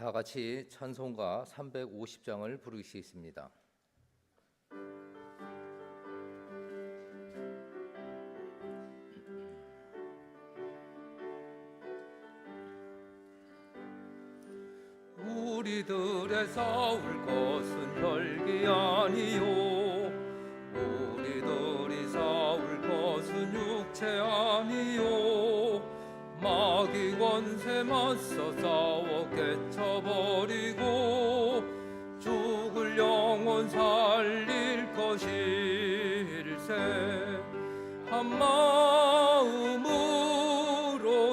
다 같이 찬송가 350장을 부르시겠습니다. 우리들의 싸울 것은 혈기 아니요, 우리들이 싸울 것은 육체 아니요, 마귀 권세 맞서 싸워 깨쳐버리고 죽을 영혼 살릴 것일세. 한 마음으로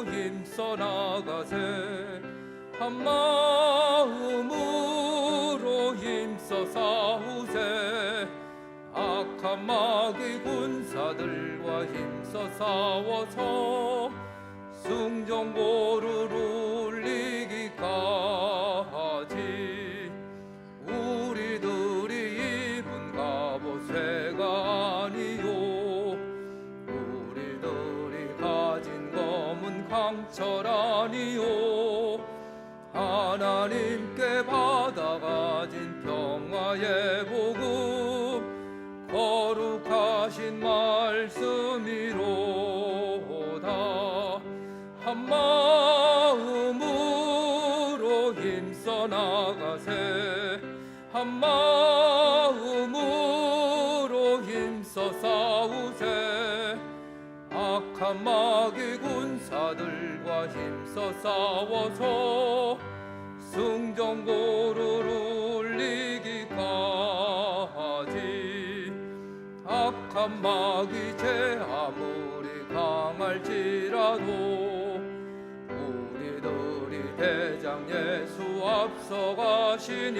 힘써 나가세, 한 마음으로 힘써 싸우세. 악한 마귀 군사들과 힘써 싸워서 승전고를 울리기까지 우리들이 입은 갑옷 쇠가 아니요, 우리들이 가진 검은 강철 아니요, 하나님께 받아가진 평화의 복음 거룩하신 말씀이로다. 한 마음으로 힘써 나가세, 한 마음으로 힘써 싸우세. 악한 마귀 군사들과 힘써 싸워서 승전고를 울리기까지. 악한 마귀 죄 아무리 강할지라도 우리들이 대장 예수 앞서가시니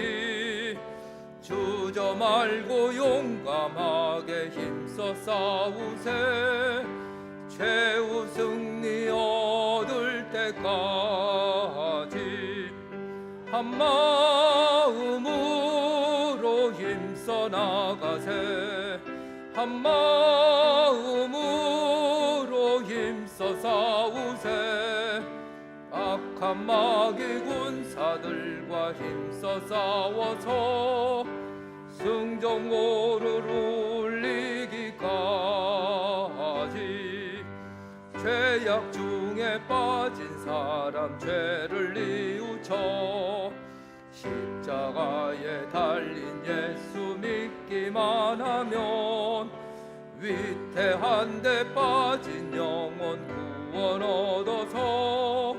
주저 말고 용감하게 힘써 싸우세. 최후 승리 얻을 때까지 한 마음으로 힘써 나가세, 한 마음으로 힘써 싸우세. 악한 마귀 군사들과 힘써 싸워서 승전고를 울리기까지. 죄악 중에 빠진 사람 죄를 뉘우쳐 십자가에 달린 예수 믿기만 하면 위태한 데 빠진 영혼 구원 얻어서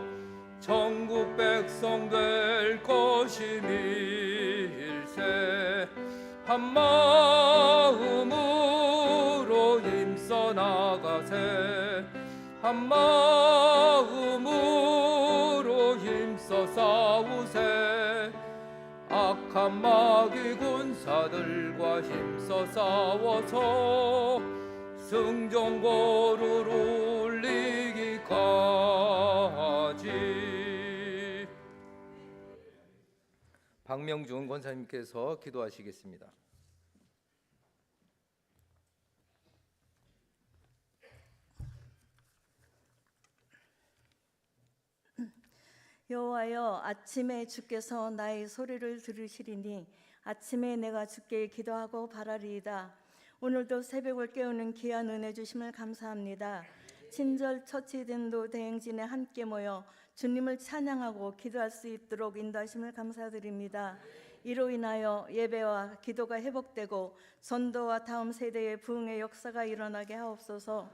천국 백성 될 것임일세. 한 마음으로 힘써 나가세, 한 마음으로 힘써 싸우세. 악한 마귀 군사들과 힘써 싸워서 승전고를 울리기까지. 박명준 권사님께서 기도하시겠습니다. 여호와여, 아침에 주께서 나의 소리를 들으시리니 아침에 내가 주께 기도하고 바라리이다. 오늘도 새벽을 깨우는 귀한 은혜 주심을 감사합니다. 친절 처치된도 대행진에 함께 모여 주님을 찬양하고 기도할 수 있도록 인도하심을 감사드립니다. 이로 인하여 예배와 기도가 회복되고 전도와 다음 세대의 부흥의 역사가 일어나게 하옵소서.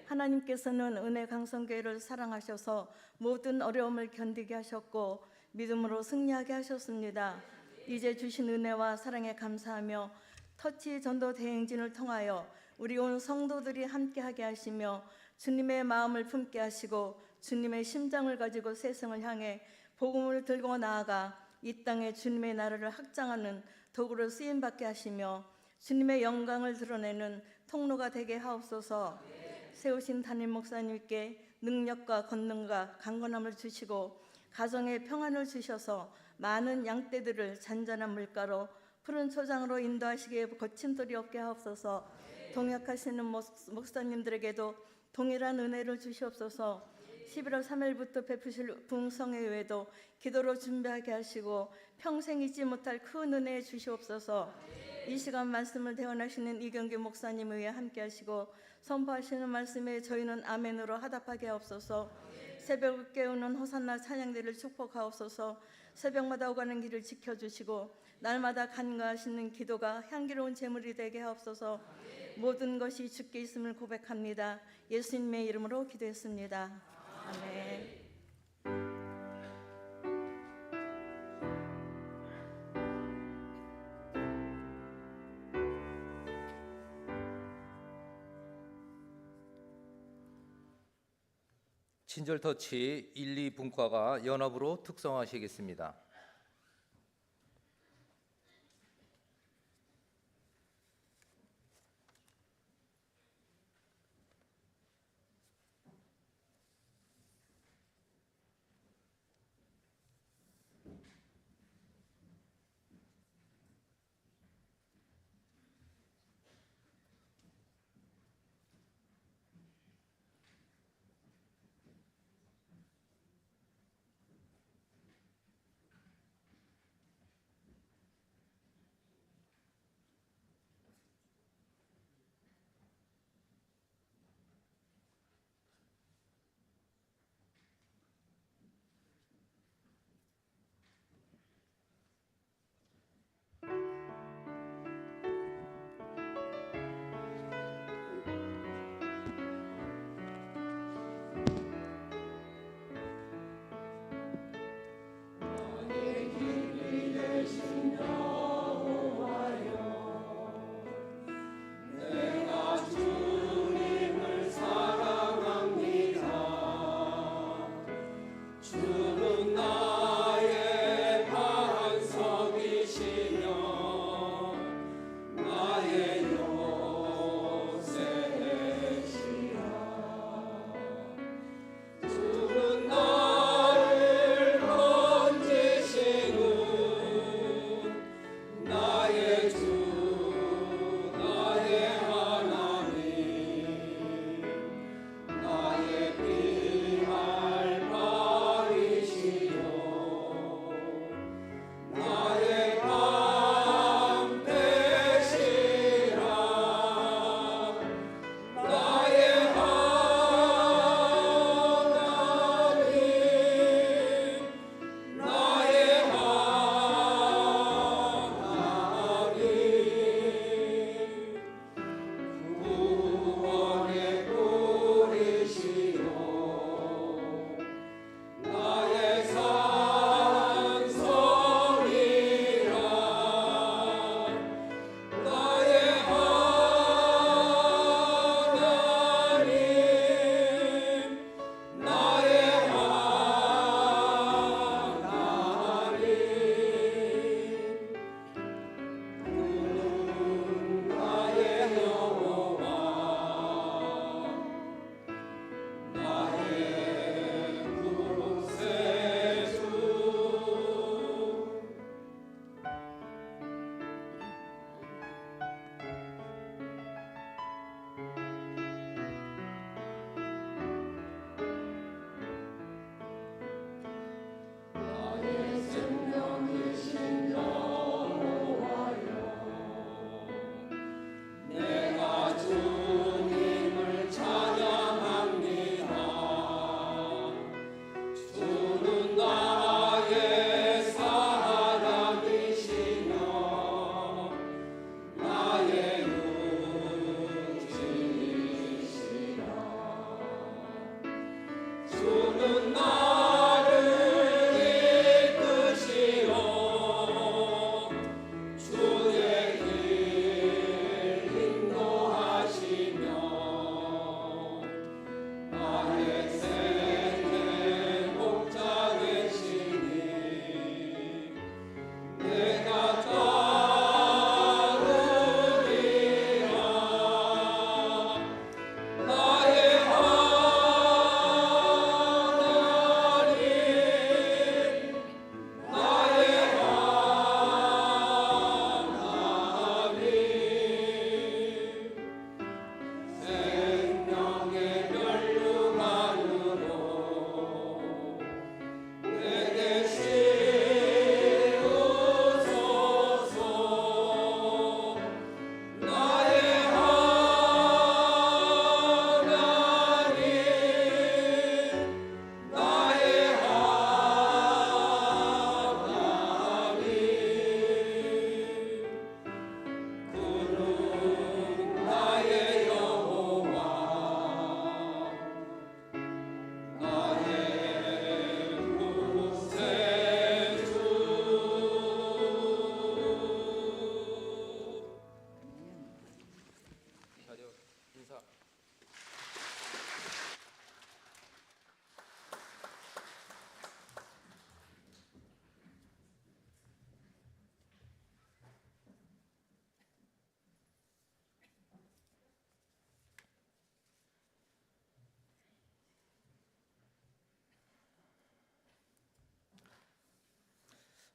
하나님께서는 은혜 강성교회를 사랑하셔서 모든 어려움을 견디게 하셨고 믿음으로 승리하게 하셨습니다. 이제 주신 은혜와 사랑에 감사하며 터치 전도 대행진을 통하여 우리 온 성도들이 함께하게 하시며 주님의 마음을 품게 하시고 주님의 심장을 가지고 세상을 향해 복음을 들고 나아가 이 땅에 주님의 나라를 확장하는 도구로 쓰임받게 하시며 주님의 영광을 드러내는 통로가 되게 하옵소서. 세우신 담임 목사님께 능력과 권능과 강건함을 주시고 가정에 평안을 주셔서 많은 양떼들을 잔잔한 물가로 푸른 초장으로 인도하시기에 거침돌이 없게 하옵소서. 동역하시는 목사님들에게도 동일한 은혜를 주시옵소서. 11월 3일부터 베푸실 부흥성회 외에도 기도로 준비하게 하시고 평생 잊지 못할 큰 은혜 주시옵소서. 이 시간 말씀을 대언하시는 이경규 목사님을 위해 함께 하시고 선포하시는 말씀에 저희는 아멘으로 화답하게 하옵소서. 새벽을 깨우는 호산나 찬양대를 축복하옵소서. 새벽마다 오가는 길을 지켜주시고 날마다 간과하시는 기도가 향기로운 제물이 되게 하옵소서. 모든 것이 주께 있음을 고백합니다. 예수님의 이름으로 기도했습니다. 아멘. 친절 터치 1, 2 분과가 연합으로 특성하시겠습니다.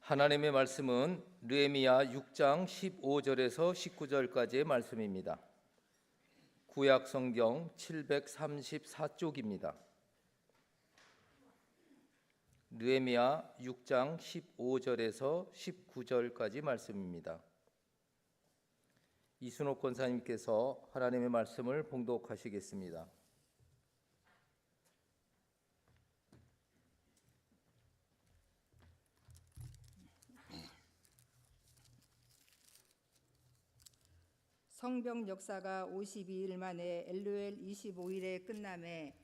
하나님의 말씀은 느헤미야 6장 15절에서 19절까지의 말씀입니다. 구약 성경 734쪽입니다. 느헤미야 6장 15절에서 19절까지 말씀입니다. 이순옥 권사님께서 하나님의 말씀을 봉독하시겠습니다. 성병 역사가 52일 만에 엘루엘 25일에 끝남에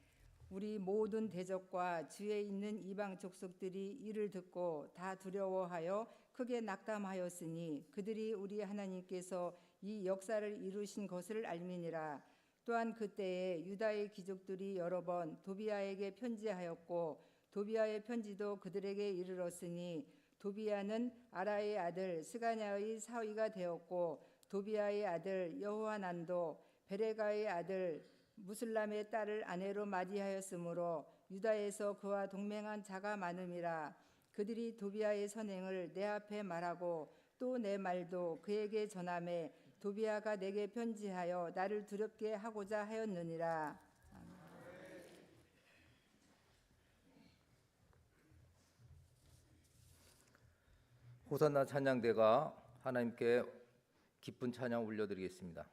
우리 모든 대적과 주에 있는 이방 족속들이 이를 듣고 다 두려워하여 크게 낙담하였으니 그들이 우리 하나님께서 이 역사를 이루신 것을 알미니라. 또한 그때에 유다의 귀족들이 여러 번 도비아에게 편지하였고 도비아의 편지도 그들에게 이르렀으니 도비아는 아라의 아들 스가냐의 사위가 되었고 도비아의 아들 여호하난도 베레가의 아들 무슬람의 딸을 아내로 맞이하였으므로 유다에서 그와 동맹한 자가 많음이라. 그들이 도비아의 선행을 내 앞에 말하고 또 내 말도 그에게 전하매 도비아가 내게 편지하여 나를 두렵게 하고자 하였느니라. 호산나 찬양대가 하나님께 기쁜 찬양 올려드리겠습니다.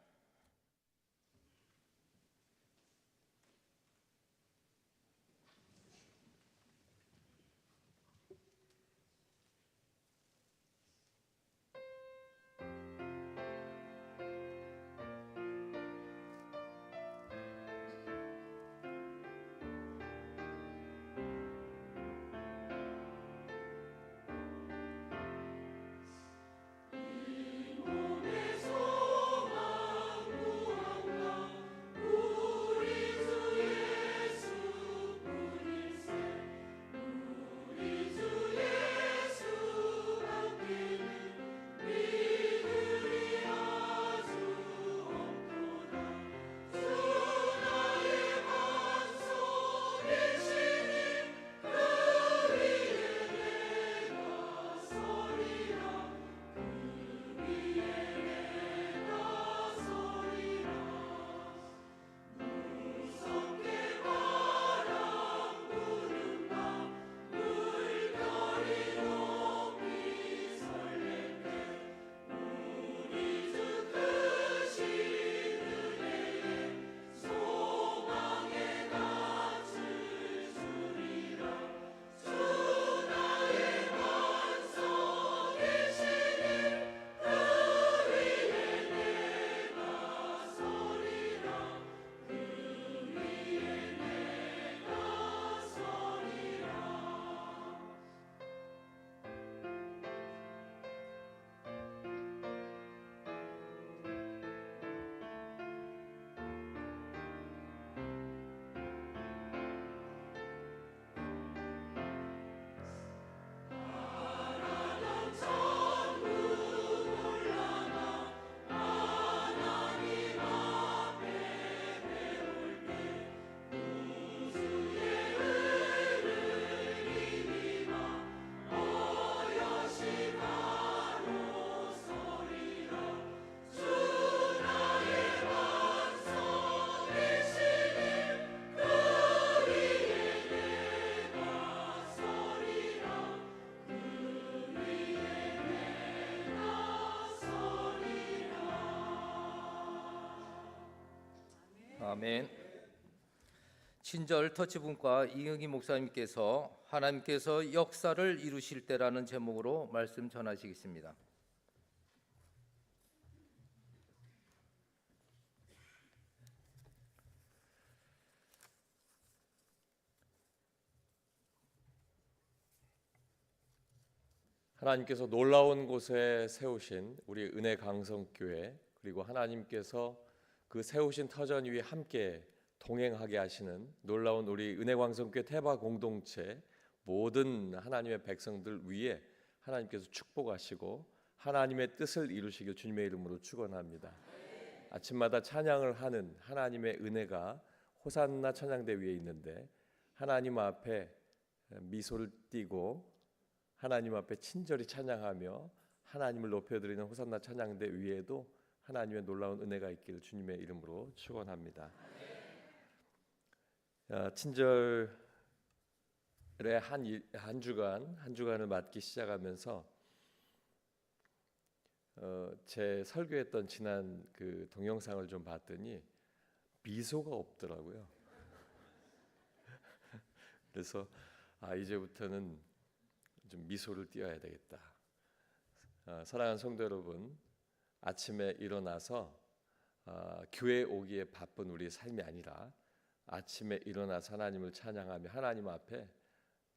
아멘. 친절 터치분과 이응희 목사님께서 하나님께서 역사를 이루실 때라는 제목으로 말씀 전하시겠습니다. 하나님께서 놀라운 곳에 세우신 우리 은혜 강성교회, 그리고 하나님께서 그 세우신 터전 위에 함께 동행하게 하시는 놀라운 우리 은혜 강성교회 태바 공동체 모든 하나님의 백성들 위에 하나님께서 축복하시고 하나님의 뜻을 이루시길 주님의 이름으로 축원합니다. 아침마다 찬양을 하는 하나님의 은혜가 호산나 찬양대 위에 있는데 하나님 앞에 미소를 띠고 하나님 앞에 친절히 찬양하며 하나님을 높여드리는 호산나 찬양대 위에도 하나님의 놀라운 은혜가 있기를 주님의 이름으로 축원합니다. 친절의 한 주간을 맞기 시작하면서 제 설교했던 지난 그 동영상을 좀 봤더니 미소가 없더라고요. 그래서 이제부터는 좀 미소를 띄어야 되겠다. 사랑하는 성도 여러분, 아침에 일어나서 교회 오기에 바쁜 우리의 삶이 아니라 아침에 일어나서 하나님을 찬양하며 하나님 앞에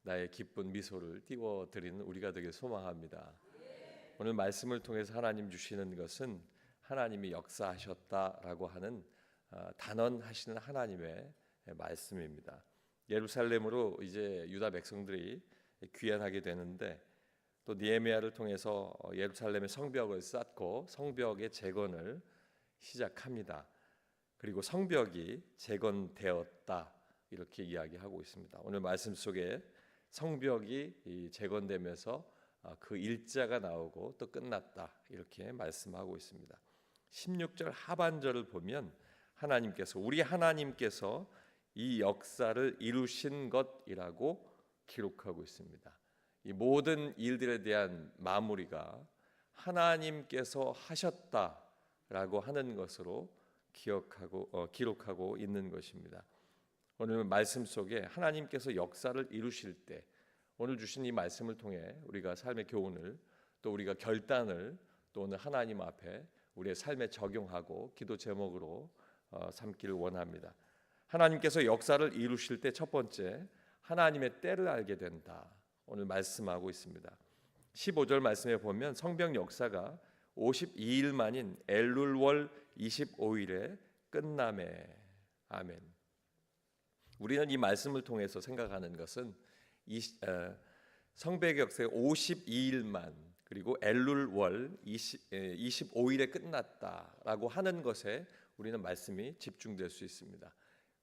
나의 기쁜 미소를 띄워드리는 우리가 되길 소망합니다. 오늘 말씀을 통해서 하나님 주시는 것은 하나님이 역사하셨다라고 하는 단언하시는 하나님의 말씀입니다. 예루살렘으로 이제 유다 백성들이 귀환하게 되는데 또 느헤미야를 통해서 예루살렘의 성벽을 쌓고 성벽의 재건을 시작합니다. 그리고 성벽이 재건되었다 이렇게 이야기하고 있습니다. 오늘 말씀 속에 성벽이 재건되면서 그 일자가 나오고 또 끝났다 이렇게 말씀하고 있습니다. 16절 하반절을 보면 우리 하나님께서 이 역사를 이루신 것이라고 기록하고 있습니다. 이 모든 일들에 대한 마무리가 하나님께서 하셨다라고 하는 것으로 기록하고 있는 것입니다. 오늘 말씀 속에 하나님께서 역사를 이루실 때 오늘 주신 이 말씀을 통해 우리가 삶의 교훈을 또 우리가 결단을 또 오늘 하나님 앞에 우리의 삶에 적용하고 기도 제목으로 삼기를 원합니다. 하나님께서 역사를 이루실 때 첫 번째 하나님의 때를 알게 된다. 오늘 말씀하고 있습니다. 15절 말씀에 보면 성벽 역사가 52일 만인 엘룰월 25일에 끝남에 아멘. 우리는 이 말씀을 통해서 생각하는 것은 성벽 역사의 52일만 그리고 엘룰월 25일에 끝났다라고 하는 것에 우리는 말씀이 집중될 수 있습니다.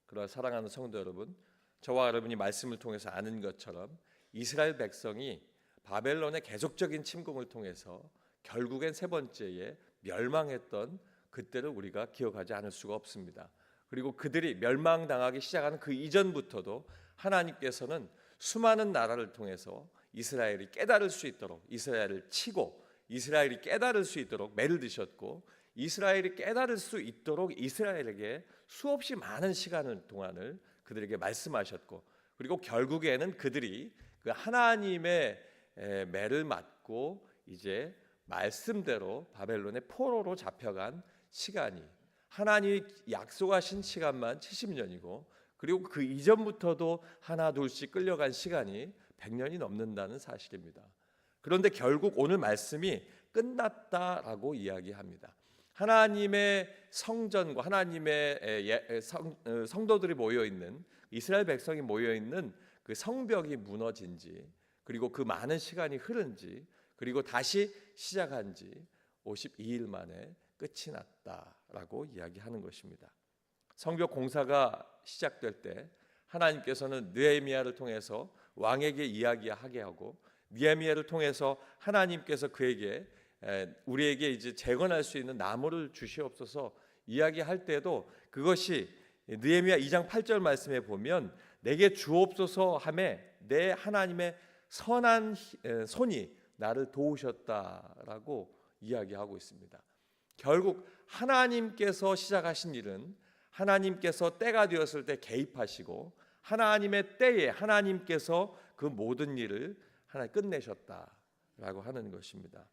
그러나 사랑하는 성도 여러분, 저와 여러분이 말씀을 통해서 아는 것처럼 이스라엘 백성이 바벨론의 계속적인 침공을 통해서 결국엔 세 번째에 멸망했던 그때를 우리가 기억하지 않을 수가 없습니다. 그리고 그들이 멸망당하기 시작하는 그 이전부터도 하나님께서는 수많은 나라를 통해서 이스라엘이 깨달을 수 있도록 이스라엘을 치고 이스라엘이 깨달을 수 있도록 매를 드셨고 이스라엘이 깨달을 수 있도록 이스라엘에게 수없이 많은 시간을 동안을 그들에게 말씀하셨고 그리고 결국에는 그들이 그 하나님의 매를 맞고 이제 말씀대로 바벨론의 포로로 잡혀간 시간이 하나님이 약속하신 시간만 70년이고 그리고 그 이전부터도 하나 둘씩 끌려간 시간이 100년이 넘는다는 사실입니다. 그런데 결국 오늘 말씀이 끝났다라고 이야기합니다. 하나님의 성전과 하나님의 성도들이 모여있는 이스라엘 백성이 모여있는 그 성벽이 무너진 지 그리고 그 많은 시간이 흐른 지 그리고 다시 시작한 지 52일 만에 끝이 났다라고 이야기하는 것입니다. 성벽 공사가 시작될 때 하나님께서는 느헤미야를 통해서 왕에게 이야기하게 하고 느헤미야를 통해서 하나님께서 그에게 우리에게 이제 재건할 수 있는 나무를 주시옵소서 이야기할 때도 그것이 느헤미야 2장 8절 말씀에 보면 내게 주옵소서 하매 내 하나님의 선한 손이 나를 도우셨다라고 이야기하고 있습니다. 결국 하나님께서 시작하신 일은 하나님께서 때가 되었을 때 개입하시고 하나님의 때에 하나님께서 그 모든 일을 하나 끝내셨다라고 하는 것입니다.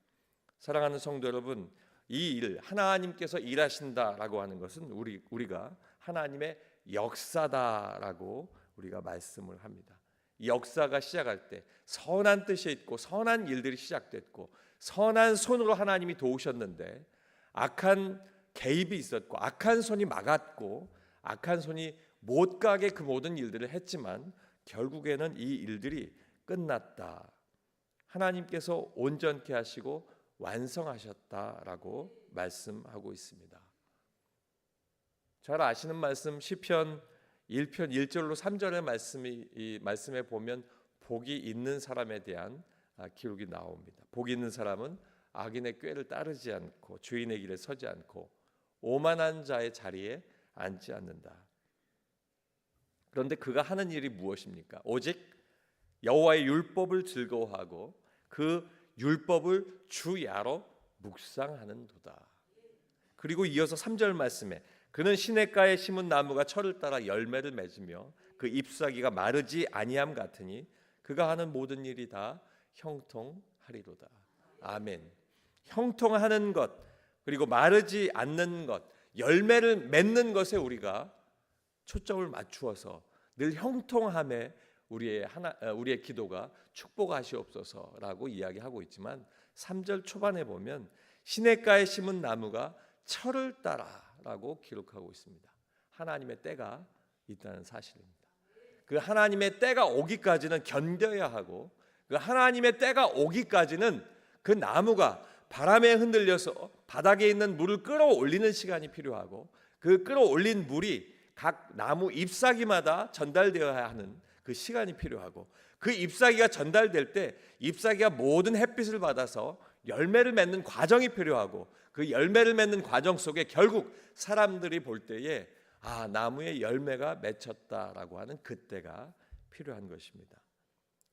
사랑하는 성도 여러분, 이 일 하나님께서 일하신다라고 하는 것은 우리가 하나님의 역사다라고 우리가 말씀을 합니다. 이 역사가 시작할 때 선한 뜻이 있고 선한 일들이 시작됐고 선한 손으로 하나님이 도우셨는데 악한 개입이 있었고 악한 손이 막았고 악한 손이 못 가게 그 모든 일들을 했지만 결국에는 이 일들이 끝났다. 하나님께서 온전케 하시고 완성하셨다라고 말씀하고 있습니다. 잘 아시는 말씀 시편 1편 1절로 3절의 이 말씀에 보면 복이 있는 사람에 대한 기록이 나옵니다. 복 있는 사람은 악인의 꾀를 따르지 않고 죄인의 길에 서지 않고 오만한 자의 자리에 앉지 않는다. 그런데 그가 하는 일이 무엇입니까? 오직 여호와의 율법을 즐거워하고 그 율법을 주야로 묵상하는도다. 그리고 이어서 3절 말씀에 그는 시냇가에 심은 나무가 철을 따라 열매를 맺으며 그 잎사귀가 마르지 아니함 같으니 그가 하는 모든 일이 다 형통하리로다. 아멘. 형통하는 것, 그리고 마르지 않는 것, 열매를 맺는 것에 우리가 초점을 맞추어서 늘 형통함에 우리의 기도가 축복하시옵소서라고 이야기하고 있지만 3절 초반에 보면 시냇가에 심은 나무가 철을 따라라고 기록하고 있습니다. 하나님의 때가 있다는 사실입니다. 그 하나님의 때가 오기까지는 견뎌야 하고 그 하나님의 때가 오기까지는 그 나무가 바람에 흔들려서 바닥에 있는 물을 끌어올리는 시간이 필요하고 그 끌어올린 물이 각 나무 잎사귀마다 전달되어야 하는 그 시간이 필요하고 그 잎사귀가 전달될 때 잎사귀가 모든 햇빛을 받아서 열매를 맺는 과정이 필요하고 그 열매를 맺는 과정 속에 결국 사람들이 볼 때에 나무에 열매가 맺혔다라고 하는 그때가 필요한 것입니다.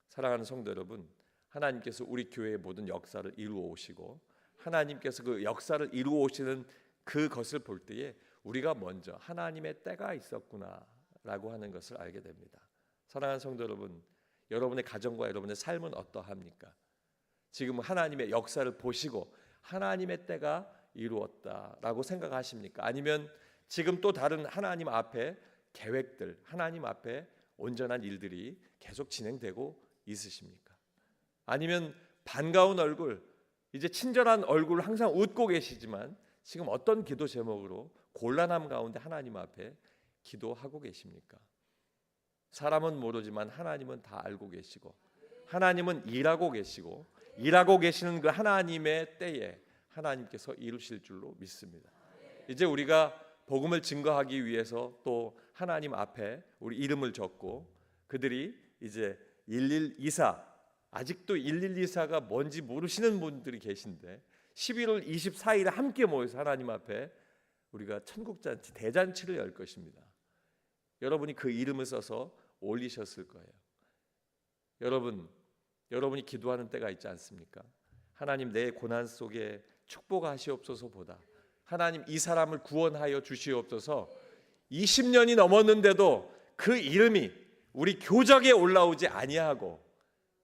사랑하는 성도 여러분, 하나님께서 우리 교회의 모든 역사를 이루어 오시고 하나님께서 그 역사를 이루어 오시는 그것을 볼 때에 우리가 먼저 하나님의 때가 있었구나라고 하는 것을 알게 됩니다. 사랑하는 성도 여러분, 여러분의 가정과 여러분의 삶은 어떠합니까? 지금 하나님의 역사를 보시고 하나님의 때가 이루었다라고 생각하십니까? 아니면 지금 또 다른 하나님 앞에 계획들, 하나님 앞에 온전한 일들이 계속 진행되고 있으십니까? 아니면 반가운 얼굴, 이제 친절한 얼굴 항상 웃고 계시지만 지금 어떤 기도 제목으로 곤란함 가운데 하나님 앞에 기도하고 계십니까? 사람은 모르지만 하나님은 다 알고 계시고 하나님은 일하고 계시고 일하고 계시는 그 하나님의 때에 하나님께서 이루실 줄로 믿습니다. 이제 우리가 복음을 증거하기 위해서 또 하나님 앞에 우리 이름을 적고 그들이 이제 112사, 아직도 112사가 뭔지 모르시는 분들이 계신데 11월 24일에 함께 모여서 하나님 앞에 우리가 천국잔치 대잔치를 열 것입니다. 여러분이 그 이름을 써서 올리셨을 거예요. 여러분이 기도하는 때가 있지 않습니까? 하나님, 내 고난 속에 축복하시옵소서보다 하나님, 이 사람을 구원하여 주시옵소서. 20년이 넘었는데도 그 이름이 우리 교적에 올라오지 아니하고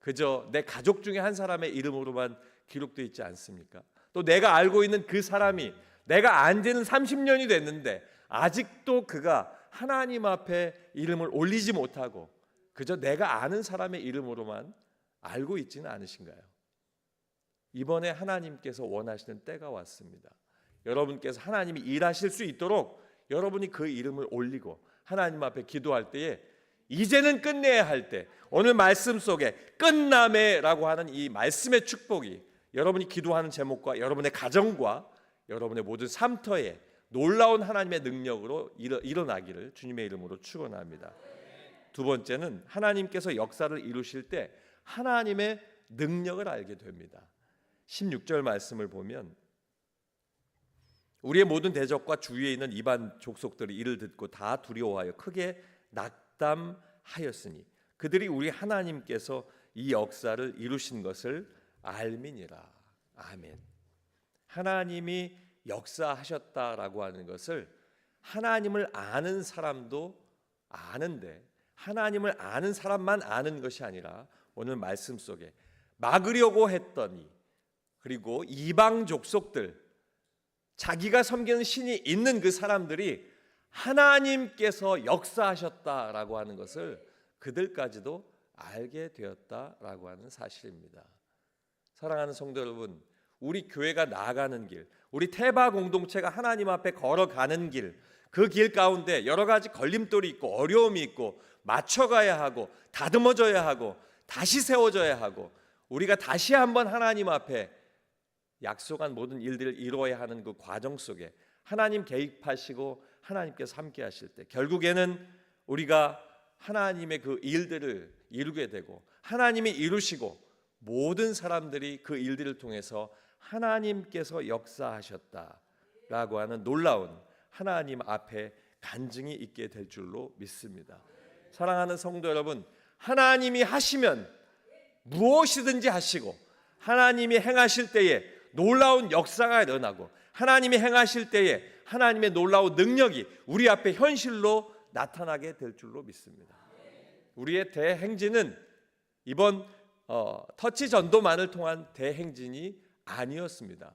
그저 내 가족 중에 한 사람의 이름으로만 기록되어 있지 않습니까? 또 내가 알고 있는 그 사람이 내가 안 지는 30년이 됐는데 아직도 그가 하나님 앞에 이름을 올리지 못하고 그저 내가 아는 사람의 이름으로만 알고 있지는 않으신가요? 이번에 하나님께서 원하시는 때가 왔습니다. 여러분께서 하나님이 일하실 수 있도록 여러분이 그 이름을 올리고 하나님 앞에 기도할 때에 이제는 끝내야 할 때, 오늘 말씀 속에 끝남에라고 하는 이 말씀의 축복이 여러분이 기도하는 제목과 여러분의 가정과 여러분의 모든 삶터에 놀라운 하나님의 능력으로 일어나기를 주님의 이름으로 축원합니다. 두 번째는 하나님께서 역사를 이루실 때 하나님의 능력을 알게 됩니다. 16절 말씀을 보면 우리의 모든 대적과 주위에 있는 이방 족속들이 이를 듣고 다 두려워하여 크게 낙담하였으니 그들이 우리 하나님께서 이 역사를 이루신 것을 알미니라. 아멘. 하나님이 역사하셨다라고 하는 것을 하나님을 아는 사람도 아는데 하나님을 아는 사람만 아는 것이 아니라 오늘 말씀 속에 막으려고 했더니 그리고 이방 족속들 자기가 섬기는 신이 있는 그 사람들이 하나님께서 역사하셨다라고 하는 것을 그들까지도 알게 되었다라고 하는 사실입니다. 사랑하는 성도 여러분, 우리 교회가 나아가는 길, 우리 태바 공동체가 하나님 앞에 걸어가는 길, 그 길 가운데 여러 가지 걸림돌이 있고 어려움이 있고 맞춰가야 하고 다듬어져야 하고 다시 세워져야 하고 우리가 다시 한번 하나님 앞에 약속한 모든 일들을 이루어야 하는 그 과정 속에 하나님 개입하시고 하나님께서 함께 하실 때 결국에는 우리가 하나님의 그 일들을 이루게 되고 하나님이 이루시고 모든 사람들이 그 일들을 통해서 하나님께서 역사하셨다라고 하는 놀라운 하나님 앞에 간증이 있게 될 줄로 믿습니다. 사랑하는 성도 여러분, 하나님이 하시면 무엇이든지 하시고, 하나님이 행하실 때에 놀라운 역사가 일어나고, 하나님이 행하실 때에 하나님의 놀라운 능력이 우리 앞에 현실로 나타나게 될 줄로 믿습니다. 우리의 대행진은 이번 터치 전도만을 통한 대행진이 아니었습니다.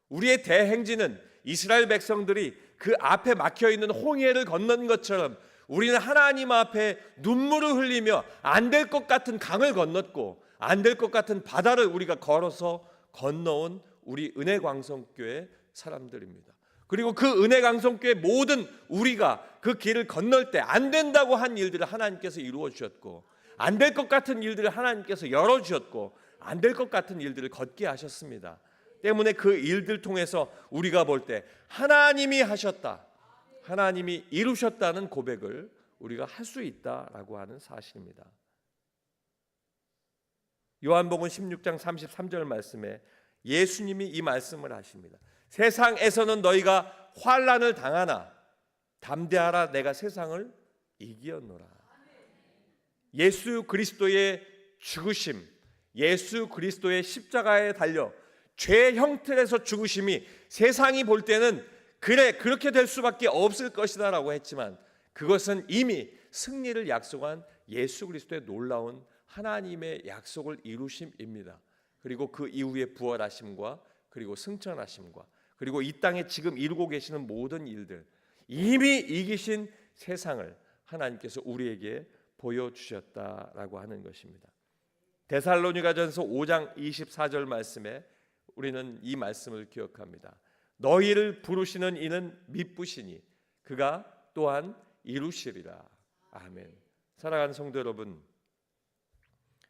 우리의 대행진은 이스라엘 백성들이 그 앞에 막혀 있는 홍해를 건넌 것처럼 우리는 하나님 앞에 눈물을 흘리며 안 될 것 같은 강을 건넜고, 안 될 것 같은 바다를 우리가 걸어서 건너온 우리 은혜광성교회 사람들입니다. 그리고 그 은혜광성교회 모든 우리가 그 길을 건널 때 안 된다고 한 일들을 하나님께서 이루어 주셨고, 안 될 것 같은 일들을 하나님께서 열어 주셨고, 안 될 것 같은 일들을 걷게 하셨습니다. 때문에 그 일들 통해서 우리가 볼 때 하나님이 하셨다, 하나님이 이루셨다는 고백을 우리가 할 수 있다라고 하는 사실입니다. 요한복음 16장 33절 말씀에 예수님이 이 말씀을 하십니다. 세상에서는 너희가 환난을 당하나 담대하라, 내가 세상을 이기었노라. 예수 그리스도의 죽으심, 예수 그리스도의 십자가에 달려 죄의 형틀에서 죽으심이 세상이 볼 때는 그래 그렇게 될 수밖에 없을 것이다 라고 했지만, 그것은 이미 승리를 약속한 예수 그리스도의 놀라운 하나님의 약속을 이루심입니다. 그리고 그 이후에 부활하심과 그리고 승천하심과 그리고 이 땅에 지금 이루고 계시는 모든 일들, 이미 이기신 세상을 하나님께서 우리에게 보여주셨다라고 하는 것입니다. 데살로니가전서 5장 24절 말씀에 우리는 이 말씀을 기억합니다. 너희를 부르시는 이는 미쁘시니 그가 또한 이루시리라. 아멘. 사랑하는 성도 여러분,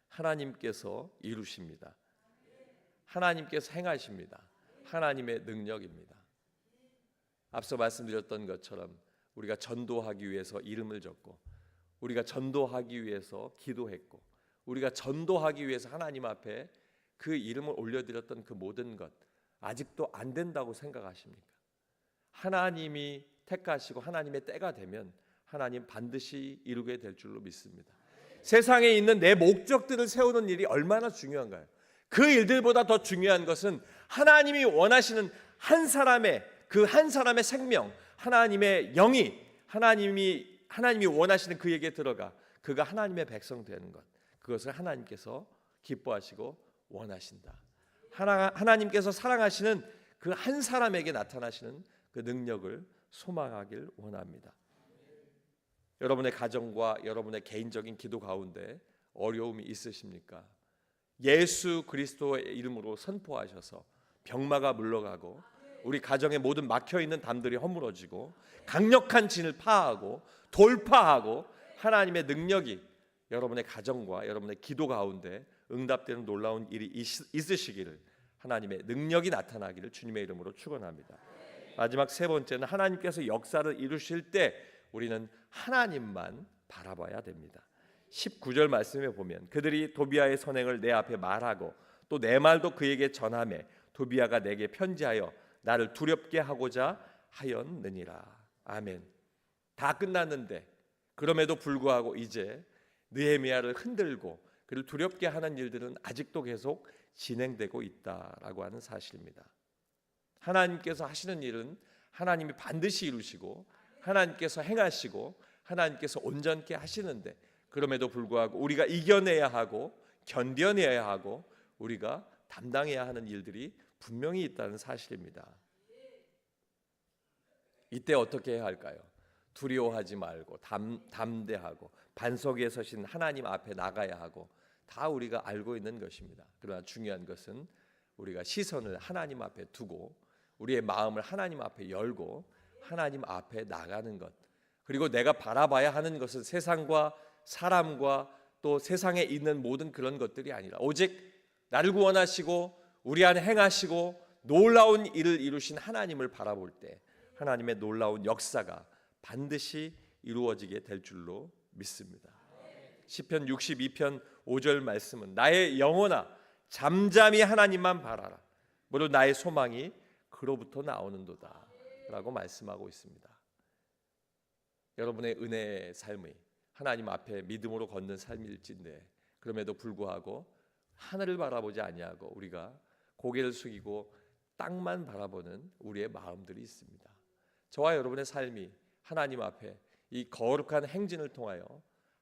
하나님께서 이루십니다. 하나님께서 행하십니다. 하나님의 능력입니다. 앞서 말씀드렸던 것처럼 우리가 전도하기 위해서 이름을 적고, 우리가 전도하기 위해서 기도했고, 우리가 전도하기 위해서 하나님 앞에 그 이름을 올려드렸던 그 모든 것, 아직도 안 된다고 생각하십니까? 하나님이 택하시고 하나님의 때가 되면 하나님 반드시 이루게 될 줄로 믿습니다. 세상에 있는 내 목적들을 세우는 일이 얼마나 중요한가요? 그 일들보다 더 중요한 것은 하나님이 원하시는 한 사람의 생명, 하나님의 영이 하나님이 원하시는 그에게 들어가 그가 하나님의 백성 되는 것, 그것을 하나님께서 기뻐하시고 원하신다. 하나님께서 사랑하시는 그 한 사람에게 나타나시는 그 능력을 소망하길 원합니다. 여러분의 가정과 여러분의 개인적인 기도 가운데 어려움이 있으십니까? 예수 그리스도의 이름으로 선포하셔서 병마가 물러가고, 우리 가정의 모든 막혀있는 담들이 허물어지고, 강력한 진을 파하고 돌파하고, 하나님의 능력이 여러분의 가정과 여러분의 기도 가운데 응답되는 놀라운 일이 있으시기를, 하나님의 능력이 나타나기를 주님의 이름으로 축원합니다. 마지막 세 번째는 하나님께서 역사를 이루실 때 우리는 하나님만 바라봐야 됩니다. 19절 말씀에 보면 그들이 도비아의 선행을 내 앞에 말하고 또 내 말도 그에게 전하매 도비아가 내게 편지하여 나를 두렵게 하고자 하였느니라. 아멘. 다 끝났는데 그럼에도 불구하고 이제 느헤미야를 흔들고 그를 두렵게 하는 일들은 아직도 계속 진행되고 있다라고 하는 사실입니다. 하나님께서 하시는 일은 하나님이 반드시 이루시고 하나님께서 행하시고 하나님께서 온전케 하시는데, 그럼에도 불구하고 우리가 이겨내야 하고 견뎌내야 하고 우리가 담당해야 하는 일들이 분명히 있다는 사실입니다. 이때 어떻게 해야 할까요? 두려워하지 말고 담대하고 반석에 서신 하나님 앞에 나가야 하고, 다 우리가 알고 있는 것입니다. 그러나 중요한 것은 우리가 시선을 하나님 앞에 두고 우리의 마음을 하나님 앞에 열고 하나님 앞에 나가는 것, 그리고 내가 바라봐야 하는 것은 세상과 사람과 또 세상에 있는 모든 그런 것들이 아니라 오직 나를 구원하시고 우리 안에 행하시고 놀라운 일을 이루신 하나님을 바라볼 때 하나님의 놀라운 역사가 반드시 이루어지게 될 줄로 믿습니다. 시편 62편 5절 말씀은 나의 영혼아 잠잠히 하나님만 바라라. 무릇 나의 소망이 그로부터 나오는도다 라고 말씀하고 있습니다. 여러분의 은혜의 삶이 하나님 앞에 믿음으로 걷는 삶일진데 그럼에도 불구하고 하늘을 바라보지 아니하고 우리가 고개를 숙이고 땅만 바라보는 우리의 마음들이 있습니다. 저와 여러분의 삶이 하나님 앞에 이 거룩한 행진을 통하여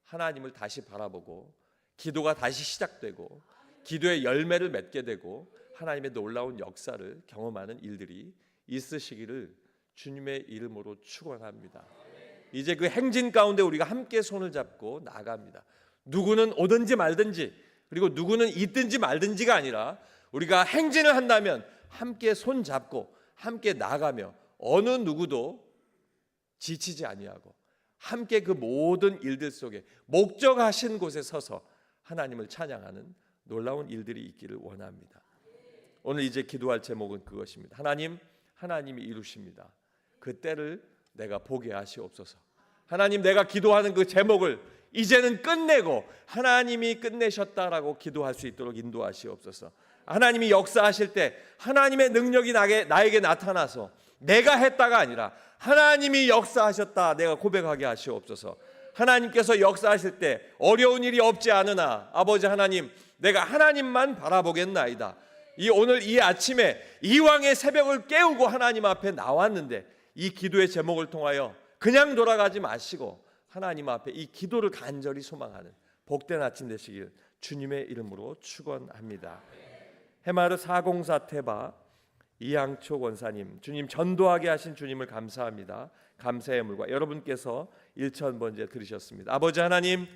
하나님을 다시 바라보고 기도가 다시 시작되고 기도의 열매를 맺게 되고 하나님의 놀라운 역사를 경험하는 일들이 있으시기를 주님의 이름으로 축원합니다. 이제 그 행진 가운데 우리가 함께 손을 잡고 나갑니다. 누구는 오든지 말든지 그리고 누구는 있든지 말든지가 아니라 우리가 행진을 한다면 함께 손 잡고 함께 나가며 어느 누구도 지치지 아니하고 함께 그 모든 일들 속에 목적하신 곳에 서서 하나님을 찬양하는 놀라운 일들이 있기를 원합니다. 오늘 이제 기도할 제목은 그것입니다. 하나님이 이루십니다. 그 때를 내가 보게 하시옵소서. 하나님, 내가 기도하는 그 제목을 이제는 끝내고 하나님이 끝내셨다라고 기도할 수 있도록 인도하시옵소서. 하나님이 역사하실 때 하나님의 능력이 나에게 나타나서 내가 했다가 아니라 하나님이 역사하셨다 내가 고백하게 하시옵소서. 하나님께서 역사하실 때 어려운 일이 없지 않으나 아버지 하나님, 내가 하나님만 바라보겠나이다. 오늘 이 아침에 이왕의 새벽을 깨우고 하나님 앞에 나왔는데 이 기도의 제목을 통하여 그냥 돌아가지 마시고 하나님 앞에 이 기도를 간절히 소망하는 복된 아침 되시길 주님의 이름으로 축원합니다. 해마르 404 태바 이양초 권사님, 주님 전도하게 하신 주님을 감사합니다. 감사의 물과 여러분께서 1000번째 들으셨습니다. 아버지 하나님,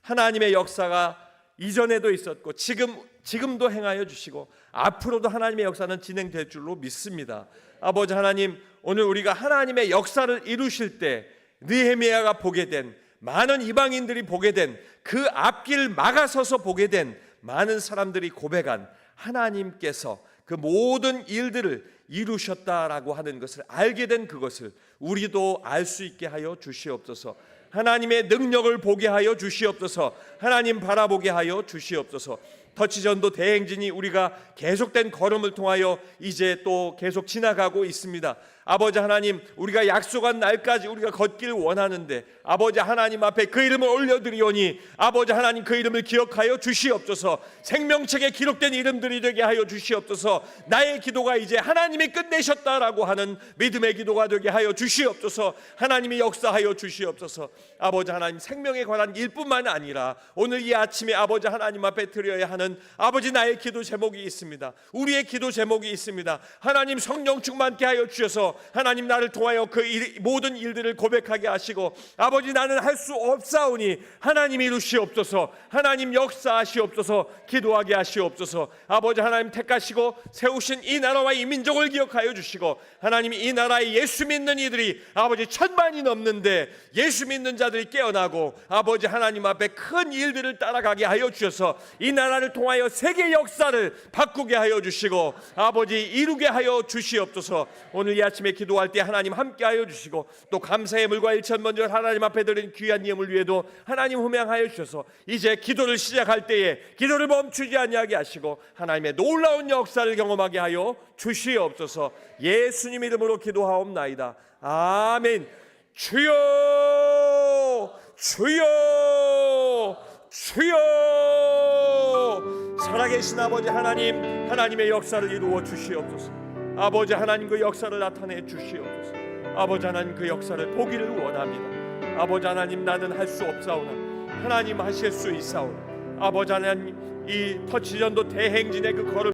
하나님의 역사가 이전에도 있었고 지금도 행하여 주시고 앞으로도 하나님의 역사는 진행될 줄로 믿습니다. 아버지 하나님, 오늘 우리가 하나님의 역사를 이루실 때 느헤미야가 보게 된 많은 이방인들이 보게 된 그 앞길 막아서서 보게 된 많은 사람들이 고백한 하나님께서 그 모든 일들을 이루셨다라고 하는 것을 알게 된 그것을 우리도 알 수 있게 하여 주시옵소서. 하나님의 능력을 보게 하여 주시옵소서. 하나님 바라보게 하여 주시옵소서. 터치전도 대행진이 우리가 계속된 걸음을 통하여 이제 또 계속 지나가고 있습니다. 아버지 하나님, 우리가 약속한 날까지 우리가 걷기를 원하는데 아버지 하나님 앞에 그 이름을 올려드리오니 아버지 하나님 그 이름을 기억하여 주시옵소서. 생명책에 기록된 이름들이 되게 하여 주시옵소서. 나의 기도가 이제 하나님이 끝내셨다라고 하는 믿음의 기도가 되게 하여 주시옵소서. 하나님이 역사하여 주시옵소서. 아버지 하나님, 생명에 관한 일뿐만 아니라 오늘 이 아침에 아버지 하나님 앞에 드려야 하는 아버지 나의 기도 제목이 있습니다. 우리의 기도 제목이 있습니다. 하나님 성령 충만케 하여 주셔서 하나님 나를 통하여 그 모든 일들을 고백하게 하시고 아버지 나는 할 수 없사오니 하나님 이루시옵소서. 하나님 역사하시옵소서. 기도하게 하시옵소서. 아버지 하나님 택하시고 세우신 이 나라와 이 민족을 기억하여 주시고 하나님 이 나라에 예수 믿는 이들이 아버지 1000만이 넘는데 예수 믿는 자들이 깨어나고 아버지 하나님 앞에 큰 일들을 따라가게 하여 주셔서 이 나라를 통하여 세계 역사를 바꾸게 하여 주시고 아버지 이루게 하여 주시옵소서. 오늘 이 아침에 기도할 때 하나님 함께 하여 주시고 또 감사의 물과 1000번절 하나님 앞에 드린 귀한 예물 위에도 하나님 호명하여 주셔서 이제 기도를 시작할 때에 기도를 멈추지 아니하게 하시고 하나님의 놀라운 역사를 경험하게 하여 주시옵소서. 예수님 이름으로 기도하옵나이다. 아멘. 주여 주여 주여. 살아계신 아버지 하나님, 하나님의 역사를 이루어 주시옵소서. 아버지 하나님 그 역사를 나타내 주시옵소서. 아버지 하나님 그 역사를 보기를 원합니다. 아버지 하나님, 나는 할 수 없사오나 하나님 하실 수 있사오나 아버지 하나님, 이 터치전도 대행진의 그 걸음